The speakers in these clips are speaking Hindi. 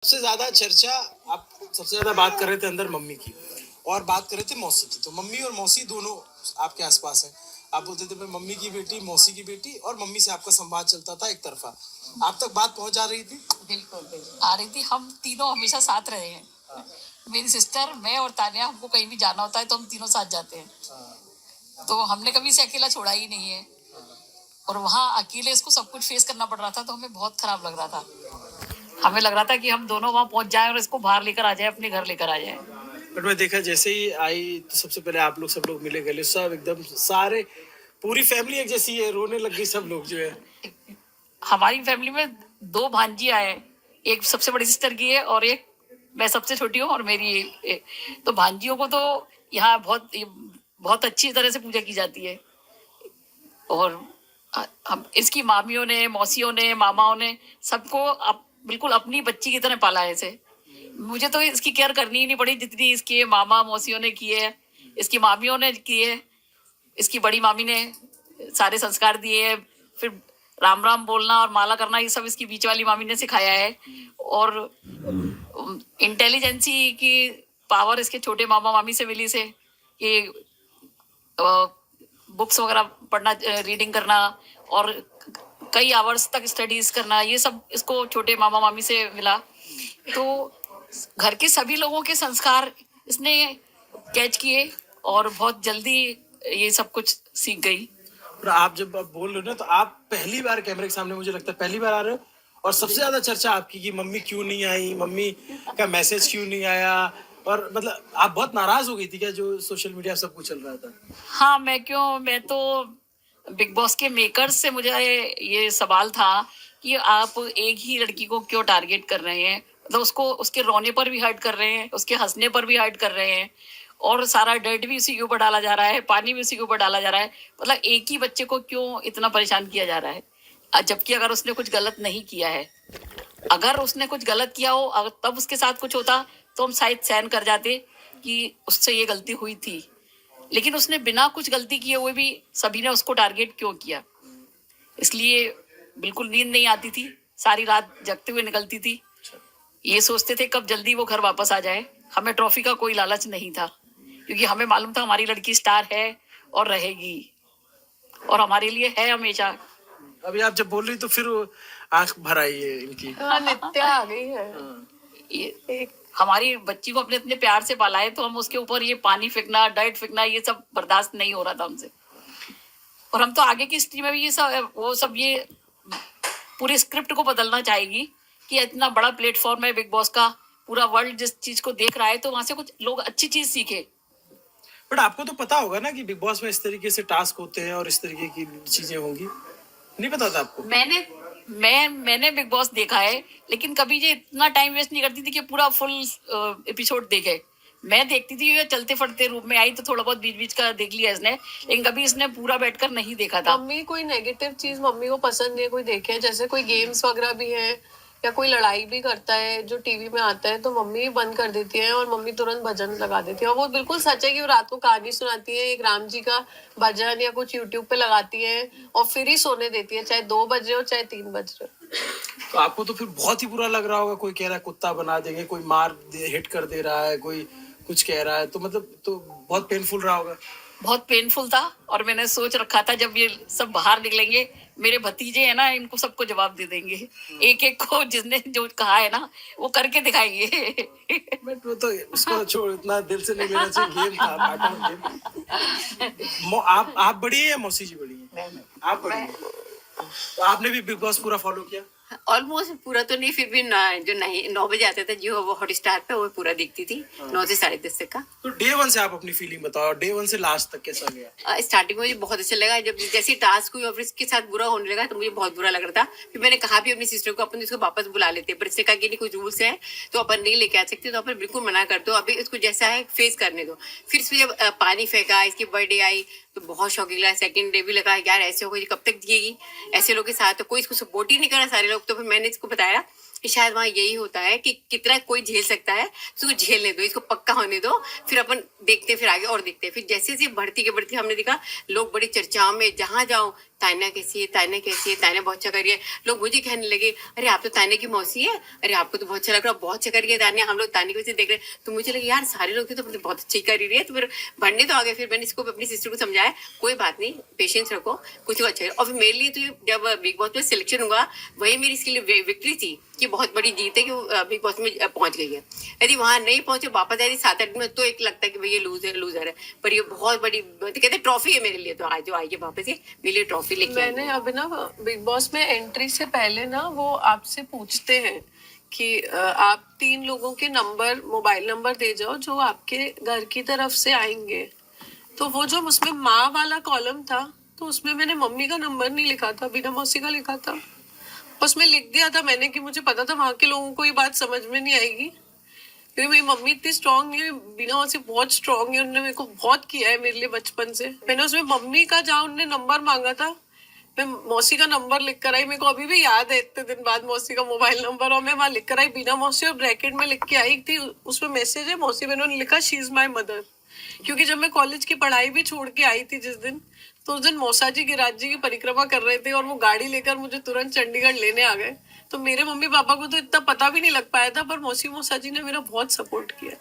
सबसे ज्यादा चर्चा आप सबसे ज्यादा बात कर रहे थे अंदर मम्मी की और बात कर रहे थे मौसी की। तो मम्मी और मौसी दोनों आपके आसपास है। आप बोलते थे मैं मम्मी की बेटी, मौसी की बेटी, और मम्मी से आपका संवाद चलता था एक तरफा। आप तक बात पहुंच जा रही थी? बिल्कुल बिल्कुल आ रही थी। हम तीनों हमेशा साथ रहे हैं। मेरी सिस्टर, मैं और तानिया, हमको कहीं भी जाना होता है तो हम तीनों साथ जाते हैं। तो हमने कभी इसे अकेला छोड़ा ही नहीं है। और वहाँ अकेले इसको सब कुछ फेस करना पड़ रहा था तो हमें बहुत खराब लग रहा था। हमें लग रहा था कि हम दोनों वहाँ पहुंच जाएं और इसको बाहर लेकर आ जाए, अपने घर लेकर आ जाए। बट मैं देखा जैसे ही आई तो सबसे पहले आप लोग सब लोग मिले गले, सब एकदम सारे पूरी फैमिली एक जैसी है, रोने लग गई सब लोग जो है। हमारी फैमिली में दो भांजियां हैं, एक सबसे बड़ी सिस्टर की है और एक मैं सबसे छोटी हूँ और मेरी तो भांजियों को तो यहाँ बहुत बहुत अच्छी तरह से पूजा की जाती है। और हम इसकी मामियों ने, मौसियों ने, मामाओं ने सबको बिल्कुल अपनी बच्ची की तरह पाला है इसे। मुझे तो इसकी केयर करनी ही नहीं पड़ी जितनी इसके मामा मौसियों ने की है, इसकी मामियों ने की है। इसकी बड़ी मामी ने सारे संस्कार दिए हैं, फिर राम राम बोलना और माला करना ये सब इसकी बीच वाली मामी ने सिखाया है। और इंटेलिजेंसी की पावर इसके छोटे मामा मामी से मिली से, ये बुक्स वगैरह पढ़ना, रीडिंग करना और कई आवर्स तक स्टडीज करना, ये सब इसको छोटे मामा मामी से मिला। तो घर के सभी लोगों के संस्कार इसने कैच किए और बहुत जल्दी ये सब कुछ सीख गई। और आप जब आप बोल रहे हो ना, तो आप पहली बार कैमरे के सामने मुझे लगता है पहली बार आ रहे हो, और सबसे ज्यादा चर्चा आपकी कि मम्मी क्यों नहीं आई, मम्मी का मैसेज क्यों नहीं आया। और मतलब आप बहुत नाराज हो गई थी क्या जो सोशल मीडिया सब कुछ चल रहा था? हाँ, मैं तो बिग बॉस के मेकर्स से मुझे ये सवाल था कि आप एक ही लड़की को क्यों टारगेट कर रहे हैं। मतलब उसको उसके रोने पर भी हर्ट कर रहे हैं, उसके हंसने पर भी हर्ट कर रहे हैं, और सारा डर्ट भी उसी के ऊपर डाला जा रहा है, पानी भी उसी के ऊपर डाला जा रहा है। मतलब एक ही बच्चे को क्यों इतना परेशान किया जा रहा है, जबकि अगर उसने कुछ गलत नहीं किया है। अगर उसने कुछ गलत किया हो, अगर तब उसके साथ कुछ होता तो हम शायद सहन कर जाते कि उससे ये गलती हुई थी। लेकिन उसने बिना कुछ गलती किए हुए भी सभी ने उसको टारगेट क्यों किया। इसलिए बिल्कुल नींद नहीं आती थी, सारी रात जगते हुए निकलती थी। ये सोचते थे कब जल्दी वो घर वापस आ जाए। हमें ट्रॉफी का कोई लालच नहीं था, क्योंकि हमें मालूम था हमारी लड़की स्टार है और रहेगी, और हमारे लिए है हमेशा। अभी आप जब बोल रही तो फिर आंख भर आई है इनकी। हाँ, नित्या आ गई है। ये हमारी बच्ची को अपने इतने प्यार से पाला है, तो हम उसके ऊपर ये पानी फेंकना, डाइट फेंकना, ये सब बर्दाश्त नहीं हो रहा था हमसे। और हम तो आगे की हिस्ट्री में भी ये सब वो सब ये पूरे स्क्रिप्ट को बदलना चाहेगी कि इतना बड़ा प्लेटफॉर्म है बिग बॉस का, पूरा वर्ल्ड जिस चीज को देख रहा है, तो वहां से कुछ लोग अच्छी चीज सीखे। बट आपको तो पता होगा ना कि बिग बॉस में इस तरीके से टास्क होते हैं और इस तरीके की चीजें होंगी, नहीं पता था आपको? मैंने बिग बॉस देखा है, लेकिन कभी ये इतना टाइम वेस्ट नहीं करती थी कि पूरा फुल एपिसोड देखे। मैं देखती थी, ये चलते फटते रूप में आई तो थोड़ा बहुत बीच बीच का देख लिया इसने, लेकिन कभी इसने पूरा बैठकर नहीं देखा था। मम्मी कोई नेगेटिव चीज मम्मी को पसंद नहीं है कोई देखे, जैसे कोई गेम्स वगैरह भी है या कोई लड़ाई भी करता है जो टीवी में आता है, तो मम्मी बंद कर देती है और मम्मी तुरंत भजन लगा देती है। और वो बिल्कुल सच है कि वो रात को कहानी सुनाती है, एक राम जी का भजन या कुछ यूट्यूब पे लगाती है और फिर ही सोने देती है, चाहे 2 बज रहे हो चाहे 3 बज रहे हो। तो आपको तो फिर बहुत ही बुरा लग रहा होगा, कोई कह रहा है कुत्ता बना देंगे, कोई हिट कर दे रहा है, कोई कुछ कह रहा है, तो मतलब तो बहुत पेनफुल रहा होगा। बहुत पेनफुल था, और मैंने सोच रखा था जब ये सब बाहर निकलेंगे, मेरे भतीजे है ना, इनको सबको जवाब दे देंगे। एक एक को जिसने जो कहा है ना वो करके दिखाएंगे। बट वो तो उसको छोड़, इतना दिल से नहीं लेना चाहिए, गेम था, पार्ट ऑफ गेम। आप बड़ी है या मौसी जी बड़ी है? आप बड़ी है। तो आपने भी बिग बॉस पूरा फॉलो किया? ऑलमोस्ट पूरा तो नहीं, फिर भी जो नहीं 9 बजे आता था जो वो हॉटस्टार पे, वो पूरा देखती थी 9 से 10:30 तक का। तो डे 1 से आप अपनी फीलिंग बताओ, डे 1 से लास्ट तक कैसा गया? स्टार्टिंग में मुझे बहुत अच्छा लगा, जब जैसे टास्क हुई और फिर इसके साथ बुरा होने लगा तो मुझे बहुत बुरा लग रहा था। फिर मैंने कहा भी अपनी सिस्टर को, अपन इसको वापस बुला लेते हैं, पर इसने कहा कि नहीं, कुछ रूल्स है तो अपन नहीं लेके आ सकते, तो अपन बिल्कुल मना कर दो, अभी इसको जैसा है फेस करने दो। फिर इसमें जब पानी फेंका, इसकी बर्थडे आई तो बहुत शॉकिंग लगा। सेकंड डे भी लगा यार ऐसे होगा, कब तक दिएगी ऐसे लोगों के साथ, तो कोई इसको सपोर्ट ही नहीं कर रहा सारे लोग। तो फिर मैंने इसको बताया कि शायद वहाँ यही होता है कि कितना कोई झेल सकता है, तो उसको झेलने दो, इसको पक्का होने दो, फिर अपन देखते हैं, फिर आगे और देखते हैं। फिर जैसे जैसे बढ़ती हमने देखा लोग बड़ी चर्चाओं में, जहाँ जाओ तान्या कैसी है, तान्या कैसी है, तान्या बहुत अच्छा कर रही है। लोग मुझे कहने लगे अरे आप तो तान्या की मौसी है, अरे आपको तो बहुत अच्छा लग रहा है, बहुत अच्छा कर रही है तान्या, हम लोग तान्या की वजह से देख रहे हैं। तो मुझे लगा यार सारे लोग तो बहुत अच्छी कर रही है, तो फिर बढ़ने तो आ गए। फिर मैंने इसको अपनी सिस्टर को समझाया कोई बात नहीं, पेशेंस रखो, कुछ अच्छा है। और फिर मेरे लिए तो ये जब बिग बॉस में सिलेक्शन हुआ वही मेरी इसके लिए विक्ट्री थी कि बहुत बड़ी जीत है कि वो बिग बॉस में पहुंच गई है। यदि वहां नहीं पहुंचे, वापस आई 7-8 दिन में, तो एक लगता है कि भाई ये लूजर है। पर ये बहुत बड़ी कहते ट्रॉफी है मेरे लिए, तो आज जो आई है वापस ये मेरे लिए ट्रॉफी लेके आई। मैंने अभी ना बिग बॉस में एंट्री से पहले ना वो आपसे पूछते हैं कि आप 3 लोगों के नंबर, मोबाइल नंबर दे जाओ जो आपके घर की तरफ से आएंगे। तो वो जो उसमें माँ वाला कॉलम था, तो उसमें मैंने मम्मी का नंबर नहीं लिखा था, बिना मौसी का लिखा था। उसमें लिख दिया था मैंने कि मुझे पता था वहां के लोगों को ये बात समझ में नहीं आएगी, क्योंकि मेरी मम्मी इतनी स्ट्रांग है, बिना मौसी बहुत स्ट्रांग है, उन्होंने मेरे को बहुत किया है मेरे लिए बचपन से। मैंने उसमें मम्मी का जहाँ उन्होंने नंबर मांगा था, मैं मौसी का नंबर लिख कर आई। मेरे को अभी भी याद है इतने दिन बाद मौसी का मोबाइल नंबर, और मैं वहां लिख कर आई बिना मौसी, और ब्रैकेट में लिख के आई थी, उसमें मैसेज है मौसी, मैंने लिखा शी इज माई मदर। क्योंकि जब मैं कॉलेज की पढ़ाई भी छोड़ के आई थी जिस दिन, तो उस दिन मौसा जी गिरिराज जी की परिक्रमा कर रहे थे और वो गाड़ी लेकर मुझे तुरंत चंडीगढ़ लेने आ गए। तो मेरे मम्मी पापा को तो इतना पता भी नहीं लग पाया था, पर मौसा जी ने मेरा बहुत सपोर्ट किया।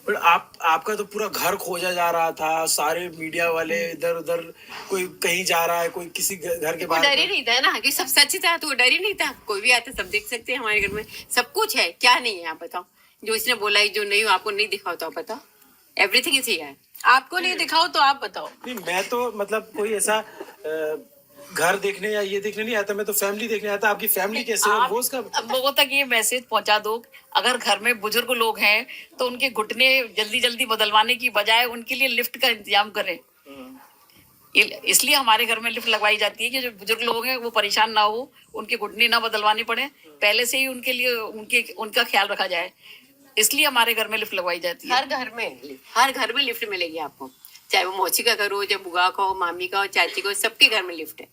बट आपका तो पूरा घर खोजा जा रहा था, सारे मीडिया वाले इधर उधर, कोई कहीं जा रहा है, कोई किसी घर के वो बाहर। डर ही नहीं था ना कि सब सच था, तो वो डर ही नहीं था। कोई भी आता सब देख सकते हैं, हमारे घर में सब कुछ है, क्या नहीं है आप बताओ। जो इसने बोला है, जो नहीं हो आपको नहीं दिखाओ तो आप बताओ, एवरीथिंग इज हियर। आपको नहीं दिखाओ तो आप बताओ। नहीं, मैं तो मतलब कोई ऐसा घर देखने या ये देखने नहीं आता, मैं तो फैमिली देखने आता। आपकी फैमिली कैसे है आप वो उसका। लोगों तक ये मैसेज पहुंचा दो, अगर घर में बुजुर्ग लोग हैं तो उनके घुटने जल्दी जल्दी बदलवाने की बजाय उनके लिए लिफ्ट का इंतजाम करें। इसलिए हमारे घर में लिफ्ट लगवाई जाती है कि जो बुजुर्ग लोग हैं वो परेशान ना हो, उनके घुटने ना बदलवाने पड़े, पहले से ही उनके लिए उनका ख्याल रखा जाए, इसलिए हमारे घर में लिफ्ट लगवाई जाती है। हर घर में लिफ्ट मिलेगी आपको, चाहे वो मौसी का घर हो, चाहे बुआ का हो, मामी का हो, चाची का हो, सबके घर में लिफ्ट है।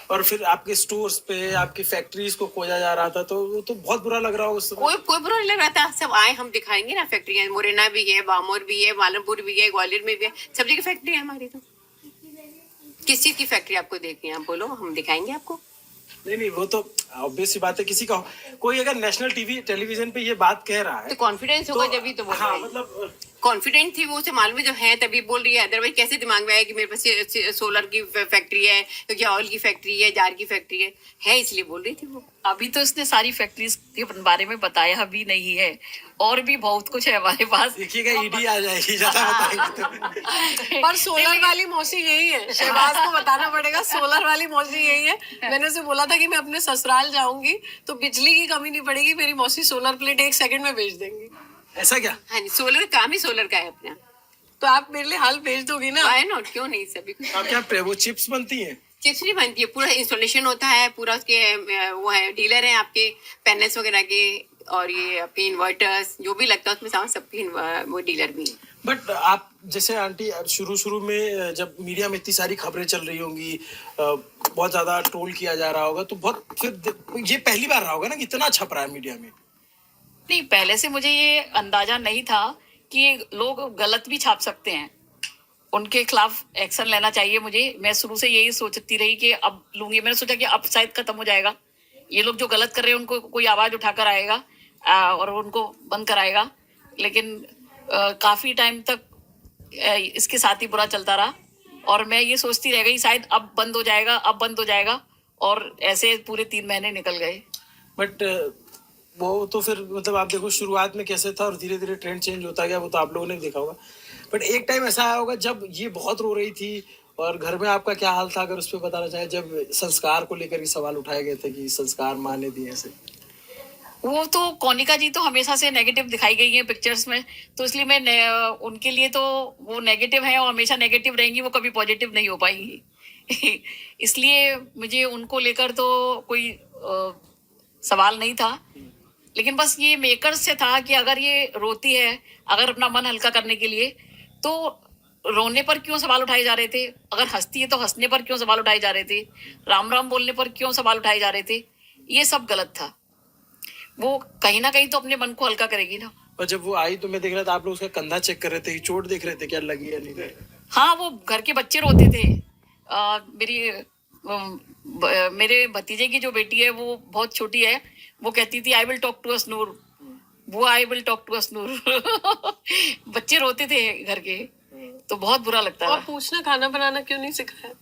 और फिर आपके स्टोर्स पे, आपकी फैक्ट्रीज को खोजा जा रहा था, तो वो तो बहुत बुरा लग रहा होगा उस समय। कोई बुरा नहीं लग रहा था, सब आए, हम दिखाएंगे ना फैक्ट्री। मुरैना भी है, बामोर भी है, मालमपुर भी है, ग्वालियर में भी है, सब जगह फैक्ट्री है हमारी। तो किस चीज की फैक्ट्री आपको देखनी है, आप बोलो, हम दिखाएंगे आपको। नहीं, वो तो ऑब्वियस सी बात है। किसी का कोई अगर नेशनल टेलीविजन पे ये बात कह रहा है तो कॉन्फिडेंस होगा जब भी तो बोल रहा हाँ, है। मतलब कॉन्फिडेंट थी वो, उसे मालूम है जो है तभी बोल रही है, अदरवाइज कैसे दिमाग में आया कि मेरे पास सोलर की फैक्ट्री है, क्योंकि ऑयल की फैक्ट्री है, जार की फैक्ट्री है, इसलिए बोल रही थी वो। अभी तो इसने सारी फैक्ट्रीज के बारे में बताया भी नहीं है, और भी बहुत कुछ है हमारे पास। देखिएगा ईडी आ जाएगी ज्यादा बताएंगे तो। पर सोलर वाली मौसी यही है, शहबाज को बताना पड़ेगा, सोलर वाली मौसी यही है। मैंने उसे बोला था कि मैं अपने ससुराल जाऊंगी तो बिजली की कमी नहीं पड़ेगी, मेरी मौसी सोलर प्लेट 1 सेकंड में भेज देंगी। ऐसा क्या? हाँ जी, सोलर काम ही सोलर का है अपना। तो आप मेरे लिए हाल भेज दोगी ना? वाई नॉट, क्यों नहीं, सभी कुछ। आप क्या वो चिप्स बनती हैं? चिप्स नहीं बनती है, पूरा इंस्टॉलेशन होता है, पूरा उसके वो है, डीलर है आपके पैनल्स वगैरह के, और ये आपके इन्वर्टर्स जो भी लगता है उसमें सामान सबकी वो डीलर भी है। बट आप जैसे आंटी शुरू में जब मीडिया में इतनी सारी खबरें चल रही होंगी, बहुत ज्यादा ट्रोल किया जा रहा होगा, तो बहुत फिर ये पहली बार रहा होगा ना कि इतना छप रहा है मीडिया में। नहीं, पहले से मुझे ये अंदाजा नहीं था कि लोग गलत भी छाप सकते हैं, उनके खिलाफ एक्शन लेना चाहिए मुझे। मैं शुरू से यही सोचती रही कि अब लूंगी। मैंने सोचा कि अब शायद खत्म हो जाएगा, ये लोग जो गलत कर रहे हैं उनको कोई आवाज उठाकर आएगा और उनको बंद कराएगा, लेकिन काफी टाइम तक इसके साथ ही बुरा चलता रहा, और मैं ये सोचती रह गई शायद अब बंद हो जाएगा, अब बंद हो जाएगा, और ऐसे पूरे 3 महीने निकल गए। बट वो तो फिर मतलब आप देखो शुरुआत में कैसे था और धीरे धीरे ट्रेंड चेंज होता गया, वो तो आप लोगों ने देखा होगा। बट एक टाइम ऐसा आया होगा जब ये बहुत रो रही थी, और घर में आपका क्या हाल था, अगर उस पर बताना चाहे, जब संस्कार को लेकर के सवाल उठाए गए थे कि संस्कार माँ ने दिए ऐसे। वो तो कोनिका जी तो हमेशा से नेगेटिव दिखाई गई है पिक्चर्स में, तो इसलिए मैं उनके लिए तो वो नेगेटिव है और हमेशा नेगेटिव रहेंगी, वो कभी पॉजिटिव नहीं हो पाएंगी। इसलिए मुझे उनको लेकर तो कोई सवाल नहीं था, लेकिन बस ये मेकर्स से था कि अगर ये रोती है, अगर अपना मन हल्का करने के लिए, तो रोने पर क्यों सवाल उठाए जा रहे थे, अगर हंसती है तो हंसने पर क्यों सवाल उठाए जा रहे थे, राम राम बोलने पर क्यों सवाल उठाए जा रहे थे, ये सब गलत था। वो कहीं ना कहीं तो अपने मन को हल्का करेगी ना। और जब वो आई तो मैं देख रहा था आप लोग उसका कंधा चेक कर रहे थे, चोट देख रहे थे क्या लगी या नहीं। हाँ, वो घर के बच्चे रोते थे। मेरे भतीजे की जो बेटी है वो बहुत छोटी है, वो कहती थी I will talk to us Noor, वो I will talk to us Noor. बच्चे रोते थे घर के, तो बहुत बुरा लगता और था। पूछना खाना बनाना क्यों नहीं सिखाया?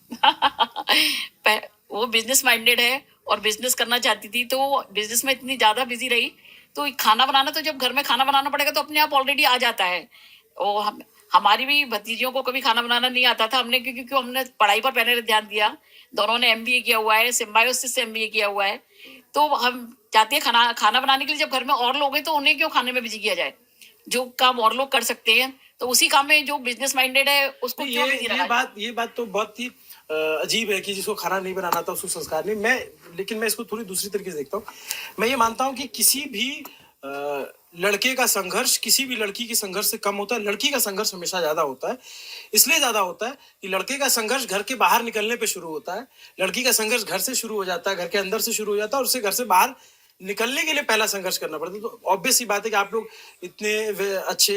वो बिजनेस माइंडेड है और बिजनेस करना चाहती थी, तो वो बिजनेस में इतनी ज्यादा बिजी रही, तो खाना बनाना तो जब घर में खाना बनाना पड़ेगा तो अपने आप ऑलरेडी आ जाता है। वो हमारी भी भतीजियों को कभी खाना बनाना नहीं आता था, हमने क्योंकि हमने पढ़ाई पर पहले ध्यान दिया। दोनों ने एमबीए किया हुआ है, सिम्बायोसिस से एमबीए किया हुआ है, तो हम चाहते हैं खाना खाना बनाने के लिए। जब घर में और लोग हैं तो उन्हें क्यों खाने में बिजी किया जाए, जो काम और लोग कर सकते हैं तो उसी काम में जो बिजनेस माइंडेड है उसको क्यों बिजी रखा जाए? ये बात तो बहुत ही अजीब है कि जिसको खाना नहीं बनाना था उसको संस्कार नहीं। लेकिन मैं इसको थोड़ी दूसरी तरीके से देखता हूँ। मैं ये मानता हूँ कि किसी भी लड़के का संघर्ष किसी भी लड़की के संघर्ष से कम होता है। लड़की का संघर्ष हमेशा ज्यादा होता है, इसलिए ज्यादा होता है कि लड़के का संघर्ष घर के बाहर निकलने पे शुरू होता है, लड़की का संघर्ष घर से शुरू हो जाता है, घर के अंदर से शुरू हो जाता है, और उसे घर से बाहर निकलने के लिए पहला संघर्ष करना पड़ता है। तो ऑब्वियस सी बात है कि आप लोग इतने अच्छे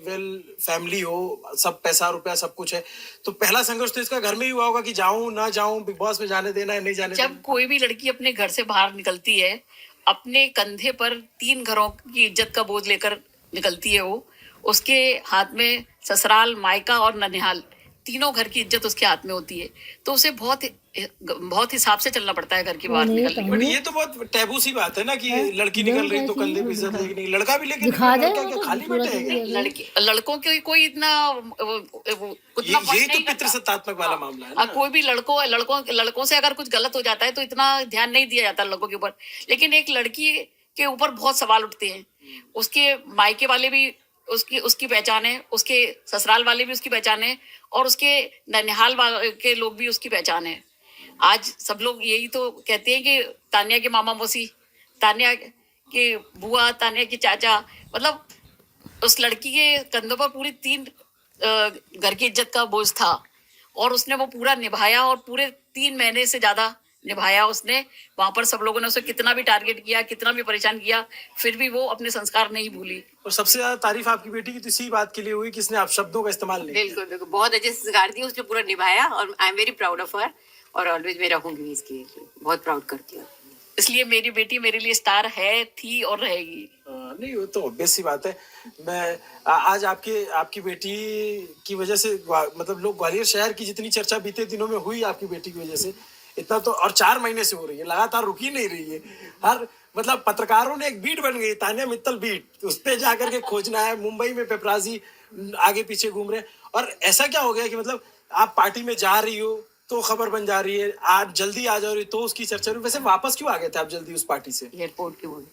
वेल फैमिली हो, सब पैसा रुपया सब कुछ है, तो पहला संघर्ष तो इसका घर में ही हुआ होगा कि जाऊं ना जाऊं, बिग बॉस में जाने देना है नहीं जाने देना। जब कोई भी लड़की अपने घर से बाहर निकलती है, अपने कंधे पर 3 घरों की इज्जत का बोझ लेकर निकलती है, वो उसके हाथ में ससुराल, मायका और ननिहाल, तीनों घर की इज्जत उसके हाथ में होती है, तो उसे बहुत हिसाब से चलना पड़ता है घर के बाहर निकलने के बट लिए। ये तो बहुत टैबू सी बात है ना कि लड़की निकल रही तो कंधे पे इज्जत लेके नहीं, लड़का भी लेके निकल, लड़का क्या खाली बैठे है? लड़कों के कोई इतना उतना यही तो पितृसत्तात्मक वाला मामला है ना। कोई भी लड़कों से अगर कुछ गलत हो जाता है तो इतना ध्यान नहीं दिया जाता लड़कों के ऊपर, लेकिन एक लड़की के ऊपर बहुत सवाल उठते हैं। उसके मायके वाले भी उसकी पहचान है, उसके ससुराल वाले भी उसकी पहचान है, और उसके ननिहाल के लोग भी उसकी पहचान है। आज सब लोग यही तो कहते हैं कि तान्या के मामा मौसी, तान्या के बुआ, तान्या के चाचा, मतलब उस लड़की के कंधों पर पूरी 3 घर की इज्जत का बोझ था, और उसने वो पूरा निभाया, और पूरे 3 महीने से ज्यादा निभाया उसने। वहां पर सब लोगों ने उसे कितना भी टारगेट किया, कितना भी परेशान किया, फिर भी वो अपने संस्कार नहीं भूली। और सबसे ज्यादा तारीफ आपकी बेटी की तो इसी बात के लिए हुई कि इसने आप शब्दों का इस्तेमाल नहीं किया। बिल्कुल बिल्कुल, बहुत अच्छे संस्कार दिए, उसने पूरा निभाया, और I am very proud of her, और ऑलवेज मैं रहूंगी भी इसकी, बहुत प्राउड करती हूँ। इसलिए मेरी बेटी मेरे लिए स्टार है, थी और रहेगी। नहीं, वो तो ऑब्वियस सी बात है। मैं आज आपकी बेटी की वजह से मतलब लोग ग्वालियर शहर की जितनी चर्चा बीते दिनों में हुई आपकी बेटी की वजह से, इतना तो, और 4 महीने से हो रही है, लगातार रुकी नहीं रही है। हर मतलब पत्रकारों ने एक बीट बन गई, तान्या मित्तल बीट, उस पे जाकर के खोजना है। मुंबई में पेपराजी आगे पीछे घूम रहे हैं, और ऐसा क्या हो गया कि मतलब आप पार्टी में जा रही हो तो खबर बन जा रही है, आज जल्दी आ जा रही तो उसकी चर्चा। वैसे वापस क्यों आ गए थे आप जल्दी उस पार्टी से? एयरपोर्ट के बोल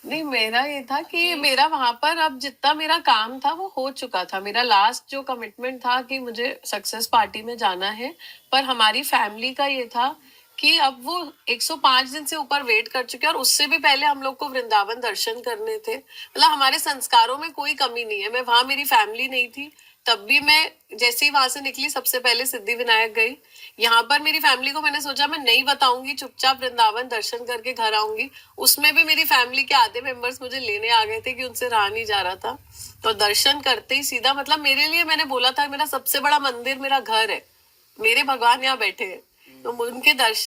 नहीं, मेरा ये था कि मेरा वहां पर अब जितना मेरा काम था वो हो चुका था। मेरा लास्ट जो कमिटमेंट था कि मुझे सक्सेस पार्टी में जाना है, पर हमारी फैमिली का ये था कि अब वो 105 दिन से ऊपर वेट कर चुके हैं, और उससे भी पहले हम लोग को वृंदावन दर्शन करने थे। मतलब हमारे संस्कारों में कोई कमी नहीं है। मैं वहां, मेरी फैमिली नहीं थी, तब भी मैं जैसे ही वहां से निकली सबसे पहले सिद्धि विनायक गई। यहाँ पर मेरी फैमिली को मैंने सोचा मैं नहीं बताऊंगी, चुपचाप वृंदावन दर्शन करके घर आऊंगी। उसमें भी मेरी फैमिली के आधे मेंबर्स मुझे लेने आ गए थे कि उनसे रहा नहीं जा रहा था, तो दर्शन करते ही सीधा, मतलब मेरे लिए, मैंने बोला था मेरा सबसे बड़ा मंदिर मेरा घर है, मेरे भगवान यहाँ बैठे हैं, तो उनके दर्शन